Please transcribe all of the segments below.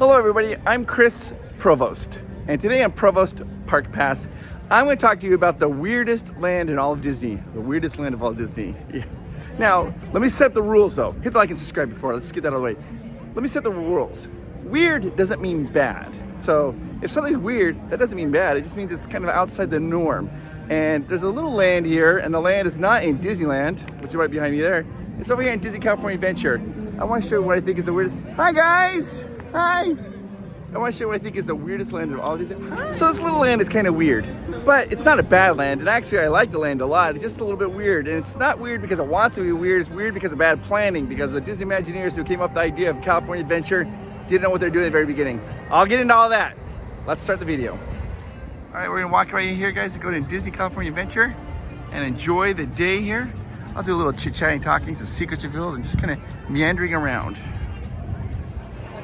Hello everybody, I'm Chris Provost, and today on Provost Park Pass, I'm going to talk to you about the weirdest land in all of Disney. The weirdest land of all of Disney. Yeah. Now, let me set the rules though. Hit the like and subscribe before, let's get that out of the way. Let me set the rules. Weird doesn't mean bad. So, if something's weird, that doesn't mean bad. It just means it's kind of outside the norm. And there's a little land here, and the land is not in Disneyland, which is right behind me there. It's over here in Disney California Adventure. I want to show you what I think is the weirdest. Hi guys! Hi! I want to show you what I think is the weirdest land of all of Disney. So this little land is kind of weird, but it's not a bad land. And actually, I like the land a lot. It's just a little bit weird. And it's not weird because it wants to be weird. It's weird because of bad planning, because the Disney Imagineers who came up with the idea of California Adventure didn't know what they're doing at the very beginning. I'll get into all that. Let's start the video. All right, we're gonna walk right in here, guys, to go to Disney California Adventure and enjoy the day here. I'll do a little chit-chatting, talking, some secrets revealed, and just kind of meandering around.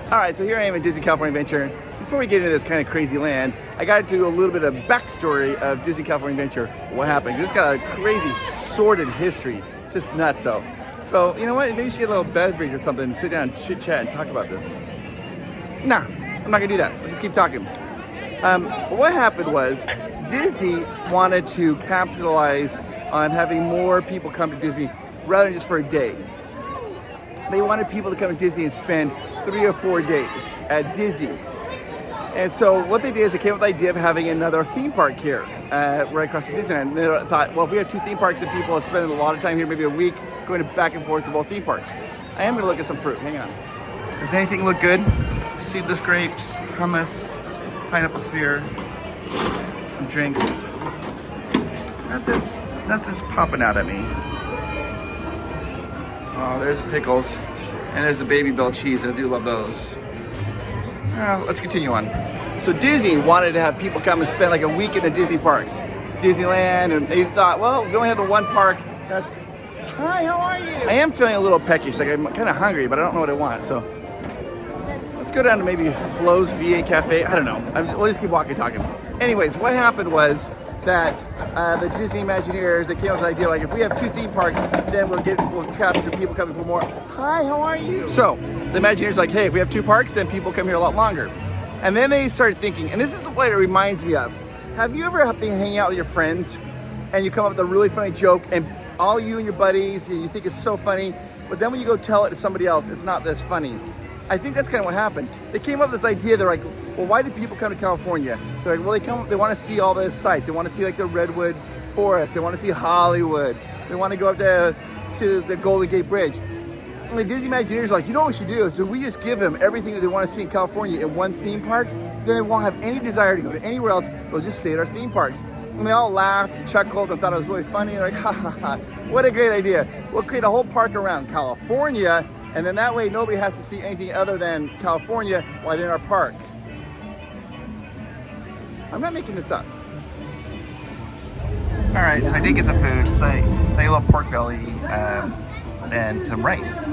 All right, so here I am in Disney California Adventure. Before we get into this kind of crazy land, I got to do a little bit of backstory of Disney California Adventure. What happened? It's got a crazy, sordid history. It's just nuts, though. So, you know what? Maybe you should get a little beverage or something, sit down, chit-chat, and talk about this. Nah, I'm not gonna do that. Let's just keep talking. What happened was, Disney wanted to capitalize on having more people come to Disney rather than just for a day. They wanted people to come to Disney and spend 3 or 4 days at Disney. And so what they did is they came up with the idea of having another theme park here, right across from Disneyland. And they thought, well, if we have 2 theme parks and people are spending a lot of time here, maybe a week, going back and forth to both theme parks. I am gonna look at some fruit, hang on. Does anything look good? Seedless grapes, hummus, pineapple spear, some drinks. Nothing's popping out at me. Oh, there's the pickles, and there's the Baby Bell cheese. I do love those. Let's continue on. So Disney wanted to have people come and spend like a week in the Disney parks, Disneyland, and they thought, well, we only have the one park. That's. Hi, how are you? I am feeling a little peckish, like I'm kind of hungry, but I don't know what I want. So let's go down to maybe Flo's VA Cafe. I don't know. We'll just keep walking, talking. Anyways, what happened was that the Disney Imagineers, they came up with the idea, like if we have 2 theme parks, then we'll capture people coming for more. Hi, how are you? So the Imagineers like, hey, if we have 2 parks, then people come here a lot longer. And then they started thinking, and this is what it reminds me of. Have you ever been hanging out with your friends and you come up with a really funny joke and all you and your buddies, you think it's so funny, but then when you go tell it to somebody else, it's not this funny? I think that's kind of what happened. They came up with this idea, they're like, well, why do people come to California? They're like, well, they want to see all the sights. They want to see like the Redwood Forest. They want to see Hollywood. They want to go up to the Golden Gate Bridge. And the Disney Imagineers are like, you know what we should do is we just give them everything that they want to see in California in one theme park, then they won't have any desire to go to anywhere else. They'll just stay at our theme parks. And they all laughed and chuckled and thought it was really funny. They're like, ha ha ha, what a great idea. We'll create a whole park around California, and then that way nobody has to see anything other than California while they're in our park. I'm not making this up. All right, so I did get some food. So like a little pork belly and some rice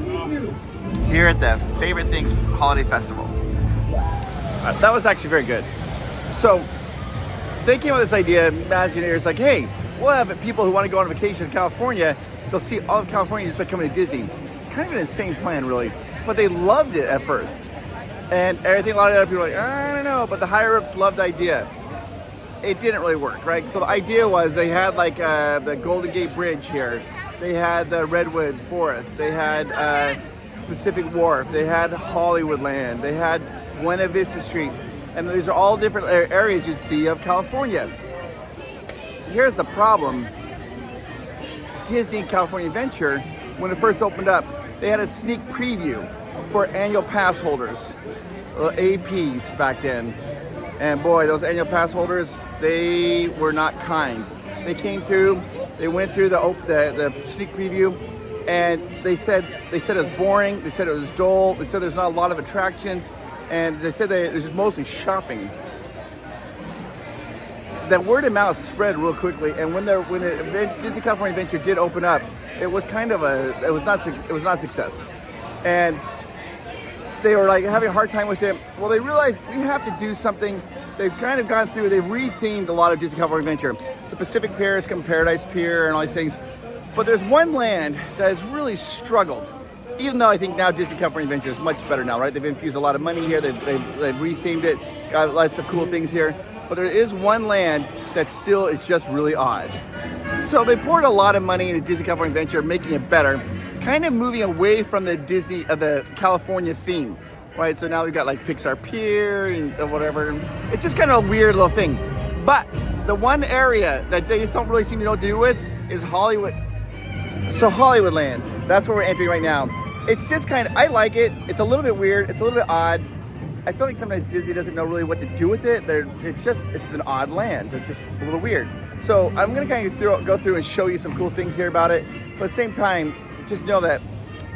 here at the Favorite Things Holiday Festival. That was actually very good. So they came up with this idea, Imagineers, like, hey, we'll have people who want to go on vacation in California. They'll see all of California just by coming to Disney. Kind of an insane plan, really. But they loved it at first. And everything, a lot of other people were like, I don't know, but the higher-ups loved the idea. It didn't really work, right? So the idea was they had like the Golden Gate Bridge here. They had the Redwood Forest. They had Pacific Wharf. They had Hollywoodland. They had Buena Vista Street. And these are all different areas you see of California. Here's the problem. Disney California Adventure, when it first opened up, they had a sneak preview for annual pass holders, APs back then. And boy, those annual pass holders, they were not kind. They came through, they went through the sneak preview, and they said it was boring, they said it was dull, they said there's not a lot of attractions, and they said it was just mostly shopping. That word of mouth spread real quickly, and when Disney California Adventure did open up, it was kind of it was not a success. And they were like having a hard time with it. Well, they realized we have to do something. They've kind of gone through, they've rethemed a lot of Disney California Adventure. The Pacific Pier has become Paradise Pier and all these things. But there's one land that has really struggled even though I think now Disney California Adventure is much better now, right? They've infused a lot of money here. They've rethemed it, got lots of cool things here. But there is one land that still is just really odd. So they poured a lot of money into Disney California Adventure, making it better, kind of moving away from the the California theme, right? So now we've got like Pixar Pier and whatever. It's just kind of a weird little thing. But the one area that they just don't really seem to know what to do with is Hollywood. So Hollywoodland, that's where we're entering right now. It's just kind of, I like it. It's a little bit weird. It's a little bit odd. I feel like sometimes Disney doesn't know really what to do with it. It's an odd land. It's just a little weird. So I'm gonna kind of go through and show you some cool things here about it. But at the same time, just know that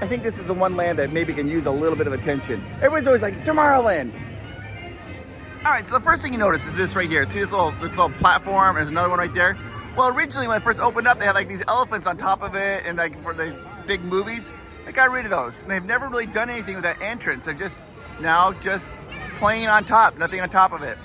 I think this is the one land that maybe can use a little bit of attention. Everybody's always like, Tomorrowland. All right, so the first thing you notice is this right here. See this little platform? There's another one right there. Well, originally when it first opened up, they had like these elephants on top of it, and like for the big movies, they got rid of those. And they've never really done anything with that entrance. They're just now just plain on top, nothing on top of it.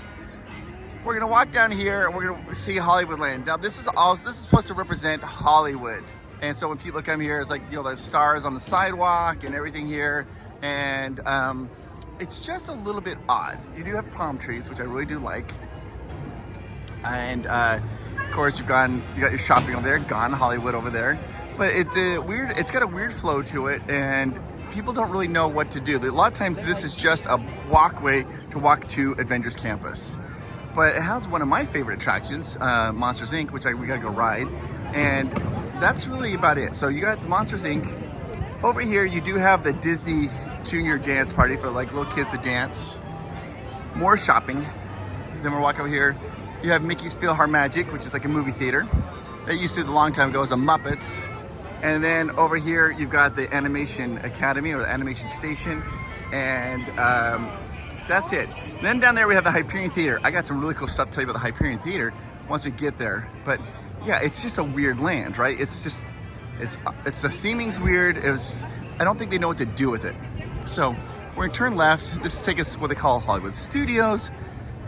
We're gonna walk down here and we're gonna see Hollywoodland. Now this is supposed to represent Hollywood. And so when people come here, it's like, you know, the stars on the sidewalk and everything here. And it's just a little bit odd. You do have palm trees, which I really do like. And of course you got your shopping over there, Gone Hollywood over there. But it's got a weird flow to it, and people don't really know what to do. A lot of times this is just a walkway to walk to Avengers Campus. But it has one of my favorite attractions, Monsters Inc., which we gotta go ride. And that's really about it. So you got the Monsters Inc. Over here, you do have the Disney Junior dance party for like little kids to dance. More shopping. Then we'll walk over here. You have Mickey's PhilharMagic, which is like a movie theater. That used to, a long time ago, was the Muppets. And then over here, you've got the Animation Academy or the Animation Station. And that's it. Then down there, we have the Hyperion Theater. I got some really cool stuff to tell you about the Hyperion Theater once we get there. But yeah, it's just a weird land, right? It's the theming's weird. I don't think they know what to do with it. So we're gonna turn left. This will take us what they call Hollywood Studios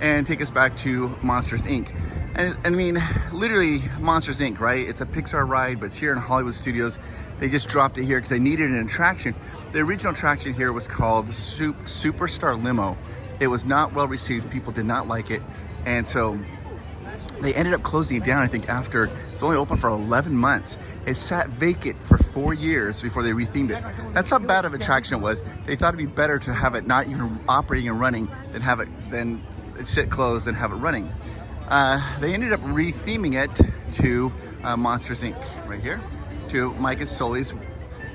and take us back to Monsters Inc. And I mean, literally Monsters Inc., right? It's a Pixar ride, but it's here in Hollywood Studios. They just dropped it here because they needed an attraction. The original attraction here was called Superstar Limo. It was not well received. People did not like it. And so they ended up closing it down, I think, after it's only open for 11 months. It sat vacant for 4 years before they rethemed it. That's how bad of an attraction it was. They thought it'd be better to have it not even operating and running than sit closed and have it running. They ended up retheming it to Monsters Inc. right here, to Mike and Sully's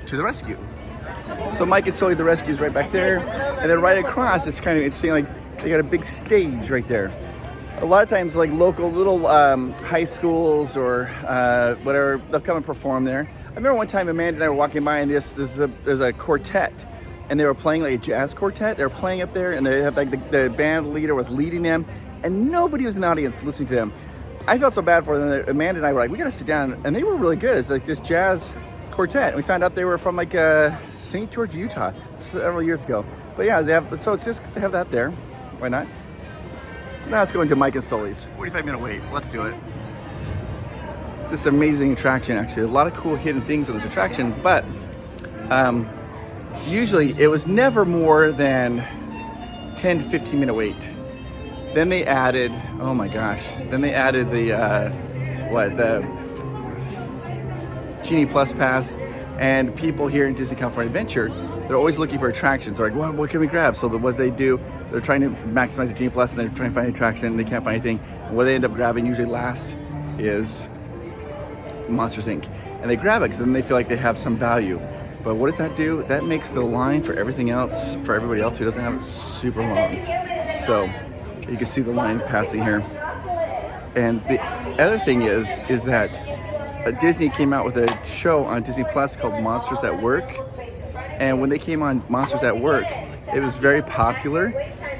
To the Rescue. So Mike and Sully the Rescue is right back there, and then right across, it's kind of interesting, like they got a big stage right there. A lot of times, like local little high schools or whatever, they'll come and perform there. I remember one time Amanda and I were walking by, and there's a quartet, and they were playing like a jazz quartet. They were playing up there, and they had like the band leader was leading them, and nobody was in the audience listening to them. I felt so bad for them that Amanda and I were like, we gotta sit down, and they were really good. It's like this jazz quartet. And we found out they were from like St. George, Utah, several years ago. But yeah, so it's just to have that there. Why not? Now let's go into Mike and Sully's. 45-minute wait. Let's do it. This amazing attraction, actually. A lot of cool hidden things on this attraction, but usually it was never more than 10 to 15-minute wait. Then they added, oh my gosh, then they added the Genie Plus Pass, and people here in Disney California Adventure, they're always looking for attractions. They're like, what can we grab? So what they do, they're trying to maximize the Genie Plus, and they're trying to find an attraction, and they can't find anything. And what they end up grabbing usually last is Monsters Inc. And they grab it because then they feel like they have some value. But what does that do? That makes the line for everything else, for everybody else who doesn't have it, super long. So you can see the line passing here. And the other thing is that Disney came out with a show on Disney Plus called Monsters at Work. And when they came on Monsters at Work, it was very popular.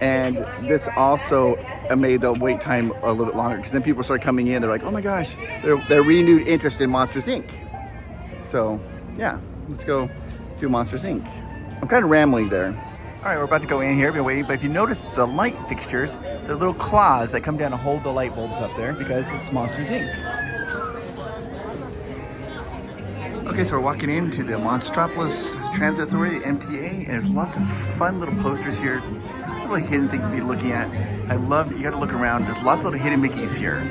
And this also made the wait time a little bit longer, because then people started coming in. They're like, oh my gosh, they're renewed interest in Monsters Inc. So yeah, let's go do Monsters Inc. I'm kind of rambling there. All right, we're about to go in here. We've been waiting, but if you notice the light fixtures, they're little claws that come down to hold the light bulbs up there because it's Monsters Inc. Okay, so we're walking into the Monstropolis Transit Authority, the MTA, and there's lots of fun little posters here, little hidden things to be looking at. I love, you gotta look around, there's lots of little hidden Mickeys here.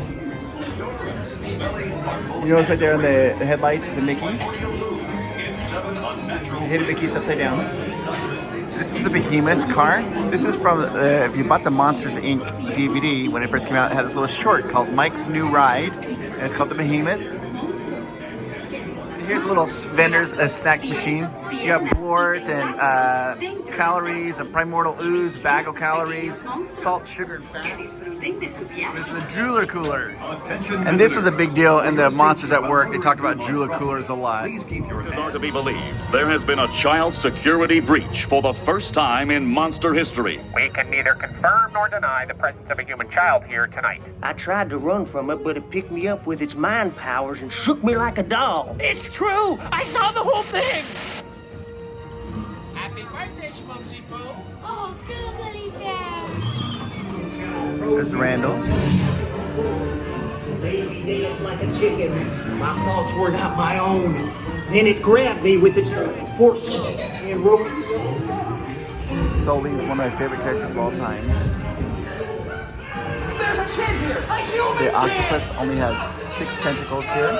You notice right there on the headlights is a Mickey. The hidden Mickey's upside down. This is the Behemoth car. This is from, if you bought the Monsters Inc. DVD when it first came out, it had this little short called Mike's New Ride, and it's called the Behemoth. Here's a little vendor's snack machine. You got Blort and calories, a primordial ooze, bag of calories, salt, sugar, and fat. This is the Drooler Cooler. And this was a big deal in the Monsters at Work. They talked about Drooler Coolers a lot. It's hard to be believed. There has been a child security breach for the first time in monster history. We can neither confirm nor deny the presence of a human child here tonight. I tried to run from it, but it picked me up with its mind powers and shook me like a doll. It's true! I saw the whole thing! Happy birthday, Schmumsy Pooh! Oh, googly bear! There's Randall. Baby danced like a chicken. My thoughts were not my own. Then it grabbed me with its fork and rope. Sully's one of my favorite characters of all time. There's a kid here! A human The octopus only has 6 tentacles here.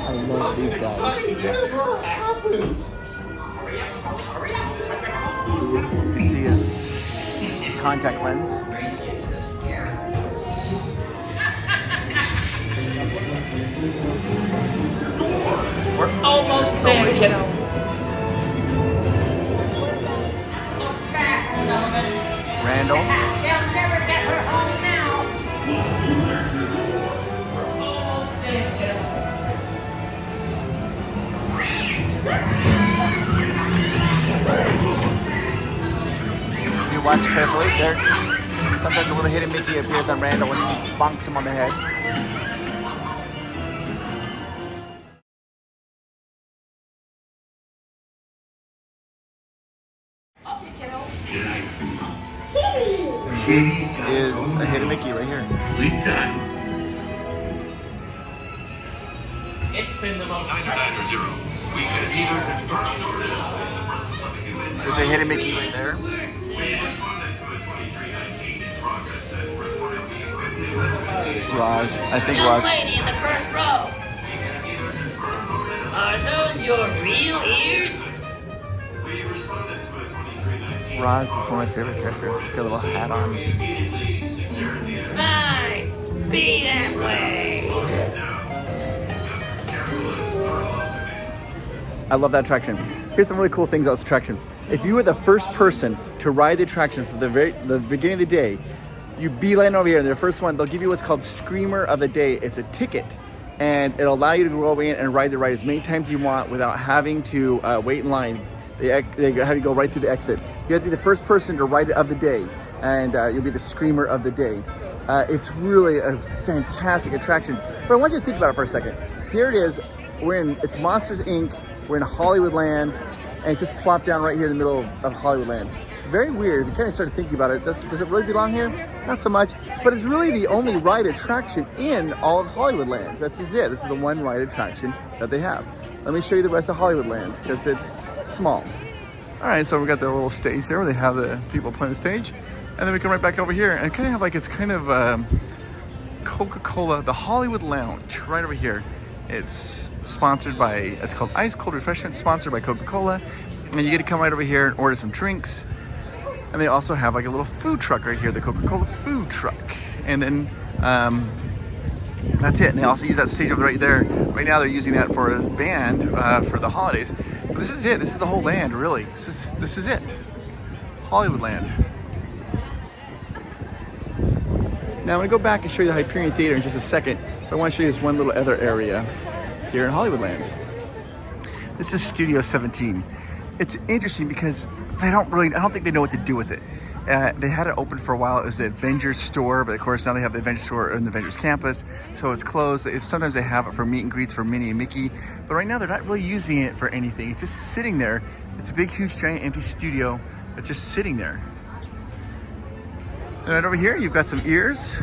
I love these guys. Never happens. You see his contact lens. We're almost there, kiddo. So fast, Sullivan. Randall. They'll never get her home now. We're almost there, kiddo. You watch carefully. There, sometimes a little hidden Mickey appears on Randall when he bonks him on the head. This is a hidden Mickey right here. It's been the most... There's a hidden Mickey right there. Roz, I think Roz. lady in the first row. Are those your real ears? Roz is one of my favorite characters. He's got a little hat on. Fine. Be that way. I love that attraction. Here's some really cool things about this attraction. If you were the first person to ride the attraction from the beginning of the day, you beeline over here, and the first one, they'll give you what's called Screamer of the Day. It's a ticket, and it'll allow you to go in and ride the ride as many times as you want without having to wait in line. They have you go right through the exit. You have to be the first person to ride it of the day, and you'll be the Screamer of the Day. It's really a fantastic attraction. But I want you to think about it for a second. Here it is. It's Monsters Inc. We're in Hollywoodland, and it's just plopped down right here in the middle of Hollywoodland. Very weird. If you kind of start thinking about it, does it really belong here? Not so much, but it's really the only ride attraction in all of Hollywoodland. This is it. This is the one ride attraction that they have. Let me show you the rest of Hollywoodland, because it's small. All right, so we got the little stage there where they have the people playing the stage, and then we come right back over here, and kind of have like, it's kind of Coca-Cola, the Hollywood Lounge, right over here. It's sponsored by, it's called Ice Cold Refreshment, sponsored by Coca-Cola. And you get to come right over here and order some drinks. And they also have like a little food truck right here, the Coca-Cola food truck. And then that's it. And they also use that stage over right there. Right now they're using that for a band for the holidays. But this is it. This is the whole land, really. This is it. Hollywoodland. Now I'm gonna go back and show you the Hyperion Theater in just a second, but I want to show you this one little other area here in Hollywoodland. This is Studio 17. it's interesting because I don't think they know what to do with it. They had it open for a while. It was the Avengers store, but of course now they have the Avengers store in the Avengers campus, so it's closed. Sometimes they have it for meet and greets for Minnie and Mickey, but right now they're not really using it for anything. It's just sitting there. It's a big, huge, giant, empty studio that's just sitting there. And right over here, you've got some ears.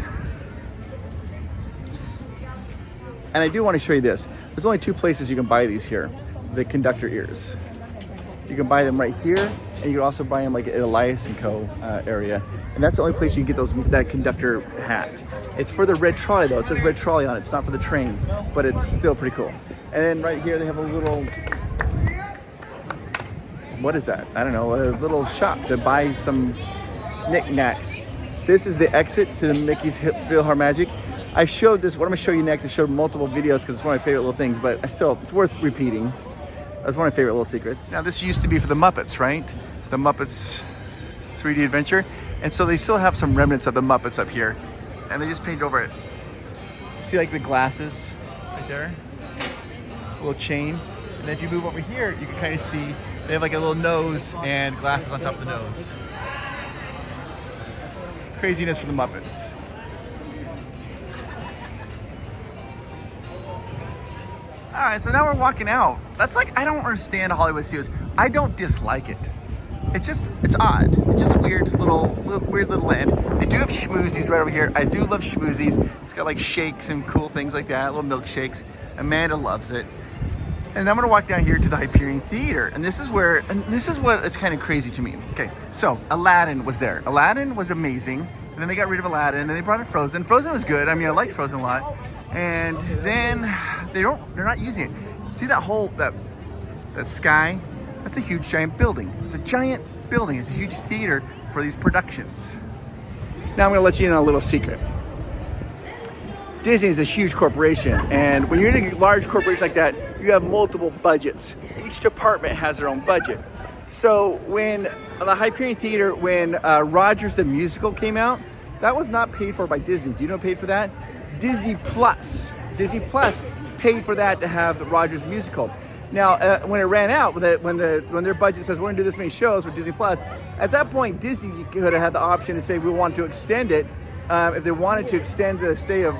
And I do want to show you this. There's only 2 places you can buy these here, the conductor ears. You can buy them right here, and you can also buy them like at Elias & Co. Area. And that's the only place you can get that conductor hat. It's for the red trolley though. It says red trolley on it. It's not for the train, but it's still pretty cool. And then right here they have a little, what is that? I don't know, a little shop to buy some knickknacks. This is the exit to the Mickey's PhilharMagic. I showed this, what I'm gonna show you next, I showed multiple videos because it's one of my favorite little things, but it's worth repeating. That's one of my favorite little secrets. Now this used to be for the Muppets, right? The Muppets 3D Adventure. And so they still have some remnants of the Muppets up here. And they just painted over it. See like the glasses right there? A little chain. And then if you move over here, you can kind of see they have like a little nose and glasses on top of the nose. Craziness for the Muppets. All right, so now we're walking out. That's like, I don't understand Hollywood Studios. I don't dislike it. It's odd. It's just a weird little land. They do have schmoozies right over here. I do love schmoozies. It's got like shakes and cool things like that, little milkshakes. Amanda loves it. And I'm gonna walk down here to the Hyperion Theater. And this is what it's kind of crazy to me. Okay, so Aladdin was there. Aladdin was amazing. And then they got rid of Aladdin, and then they brought in Frozen. Frozen was good. I mean, I liked Frozen a lot. And then they're not using it. See that that sky? That's a huge giant building. It's a giant building. It's a huge theater for these productions. Now I'm gonna let you in on a little secret. Disney is a huge corporation, and when you're in a large corporation like that, you have multiple budgets. Each department has their own budget. So when the Hyperion Theater, when Rogers the Musical came out, that was not paid for by Disney. Do you know who paid for that? Disney Plus paid for that to have the Rogers Musical. Now, when it ran out, when their budget says we're gonna do this many shows for Disney Plus, at that point Disney could have had the option to say we want to extend it. If they wanted to extend the stay of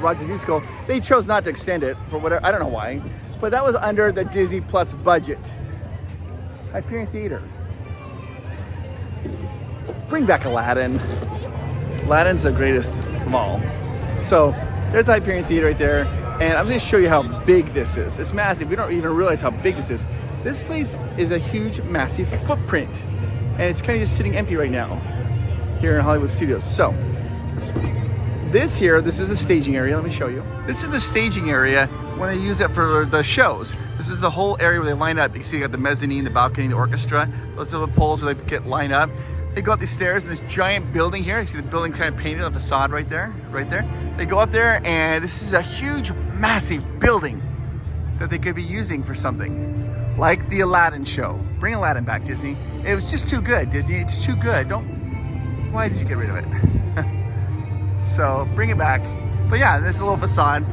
Rogers Musical, they chose not to extend it for whatever, I don't know why, but that was under the Disney Plus budget. Hyperion Theater. Bring back Aladdin. Aladdin's the greatest of all. So there's the Hyperion Theater right there. And I'm going to show you how big this is. It's massive. We don't even realize how big this is. This place is a huge, massive footprint. And it's kind of just sitting empty right now here in Hollywood Studios. So this is the staging area. Let me show you. This is the staging area when they use it for the shows. This is the whole area where they line up. You can see you got the mezzanine, the balcony, the orchestra. Those are the poles where they get lined up. They go up these stairs in this giant building here. You see the building kind of painted on the facade right there. They go up there, and this is a huge, massive building that they could be using for something like the Aladdin show. Bring Aladdin back, Disney. It was just too good, Disney. It's too good. Why did you get rid of it? So bring it back. But yeah, this is a little facade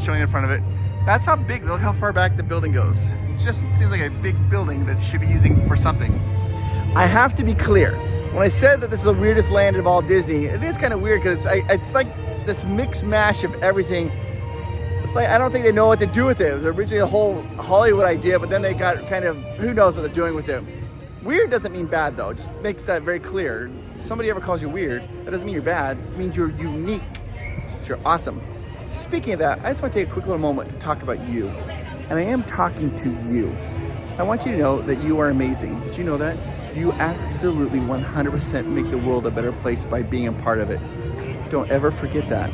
showing in front of it. That's how big, look how far back the building goes. It just seems like a big building that should be using for something. I have to be clear. When I said that this is the weirdest land of all Disney, it is kind of weird because it's like this mix mash of everything. It's like, I don't think they know what to do with it. It was originally a whole Hollywood idea, but then they got kind of, who knows what they're doing with it. Weird doesn't mean bad though, it just makes that very clear. If somebody ever calls you weird, that doesn't mean you're bad, it means you're unique. You're awesome. Speaking of that, I just want to take a quick little moment to talk about you. And I am talking to you. I want you to know that you are amazing. Did you know that? You absolutely 100% make the world a better place by being a part of it. Don't ever forget that.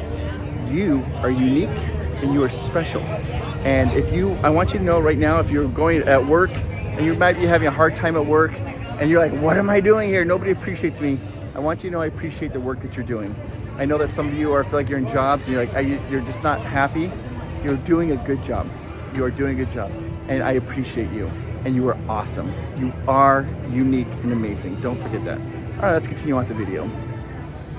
You are unique and you are special. And I want you to know right now, if you're going at work and you might be having a hard time at work and you're like, what am I doing here? Nobody appreciates me. I want you to know I appreciate the work that you're doing. I know that some of you feel like you're in jobs and you're just not happy. You're doing a good job. You are doing a good job. And I appreciate you. And you are awesome. You are unique and amazing. Don't forget that. All right, let's continue on with the video.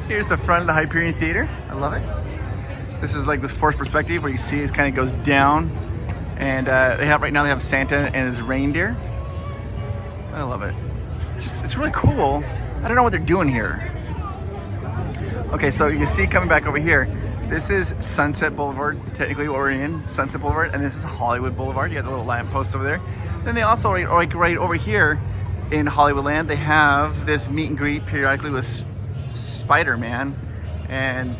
Here's the front of the Hyperion Theater. I love it. This is like this forced perspective where you see it kind of goes down. And right now they have Santa and his reindeer. I love it. It's really cool. I don't know what they're doing here. Okay, so you see coming back over here, this is Sunset Boulevard, technically what we're in, Sunset Boulevard, and this is Hollywood Boulevard. You got the little lamppost over there. Then they also, right over here in Hollywoodland, they have this meet and greet periodically with Spider-Man, and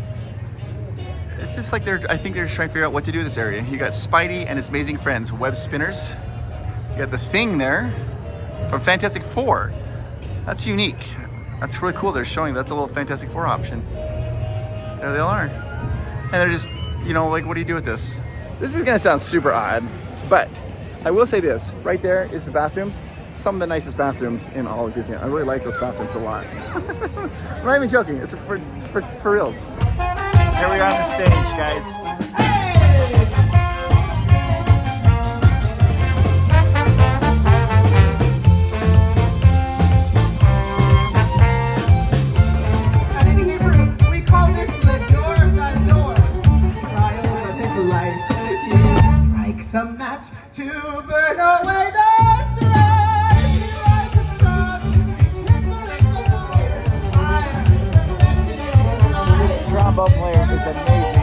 it's just like I think they're just trying to figure out what to do with this area. You got Spidey and his amazing friends, web spinners. You got the Thing there from Fantastic Four. That's unique. That's really cool. They're showing that's a little Fantastic Four option. There they all are. And they're just, you know, like, what do you do with this? This is gonna sound super odd, but I will say this. Right there is the bathrooms. Some of the nicest bathrooms in all of Disney. I really like those bathrooms a lot. I'm not even joking. It's for reals. Here we are on the stage, guys. Some match to burn away the stress. This trombone player is amazing.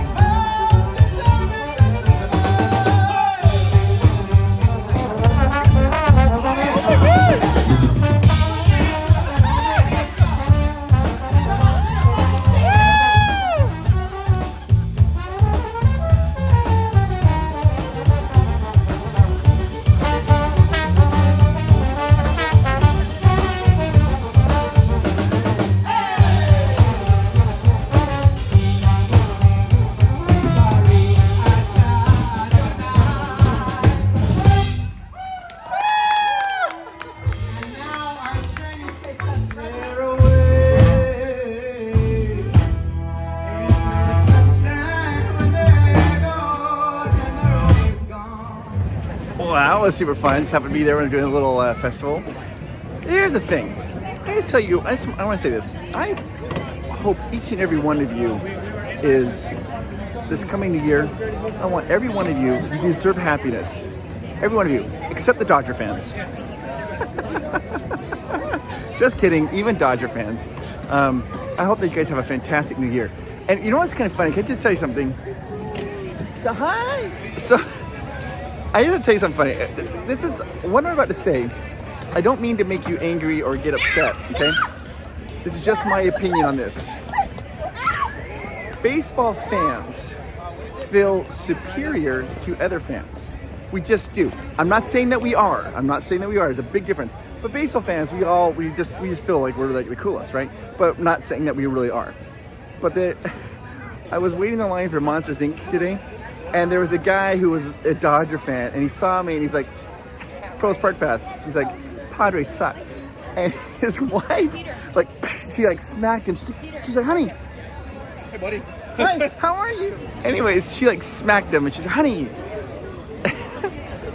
That was super fun. Just happened to be there when we were doing a little festival. Here's the thing. I just tell you, I want to say this. I hope each and every one of you is, this coming new year, I want every one of you, you deserve happiness. Every one of you, except the Dodger fans. Just kidding, even Dodger fans. I hope that you guys have a fantastic new year. And you know what's kind of funny? Can I just tell you something? So, hi! So, I have to tell you something funny. This is what I'm about to say. I don't mean to make you angry or get upset, okay? This is just my opinion on this. Baseball fans feel superior to other fans. We just do. I'm not saying that we are. There's a big difference. But baseball fans, we just feel like we're like the coolest, right? But I'm not saying that we really are. But I was waiting in line for Monsters Inc. today. And there was a guy who was a Dodger fan, and he saw me, and he's like, Provost Park Pass. He's like, Padres suck. And his wife, like, she like smacked him. She's like, honey. Hey, buddy. Hi, how are you? Anyways, she like smacked him, and she's like, honey.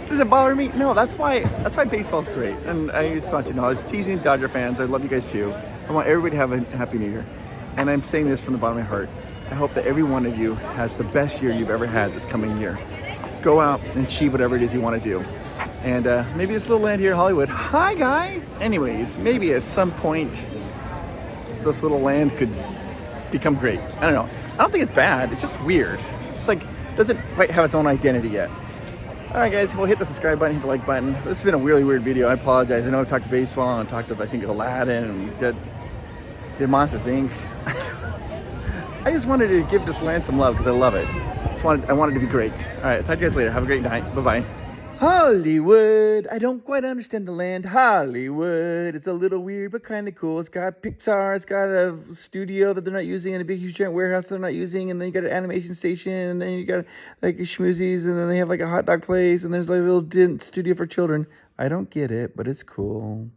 Does it bother me? No, that's why baseball's great. And I just thought, you know, I was teasing Dodger fans. I love you guys too. I want everybody to have a happy new year. And I'm saying this from the bottom of my heart. I hope that every one of you has the best year you've ever had this coming year. Go out and achieve whatever it is you want to do. And maybe this little land here in Hollywood. Hi, guys. Anyways, maybe at some point, this little land could become great. I don't know. I don't think it's bad. It's just weird. It's like, doesn't quite have its own identity yet. All right, guys. Well, hit the subscribe button, hit the like button. This has been a really weird video. I apologize. I know I've talked to baseball and I talked to, I think, Aladdin and did Monsters Inc. I just wanted to give this land some love because I love it. I wanted it to be great. All right, I'll talk to you guys later. Have a great night. Bye-bye. Hollywood. I don't quite understand the land. Hollywood. It's a little weird, but kind of cool. It's got Pixar. It's got a studio that they're not using and a big, huge, giant warehouse they're not using. And then you got an animation station. And then you got like schmoozies. And then they have like a hot dog place. And there's like a little studio for children. I don't get it, but it's cool.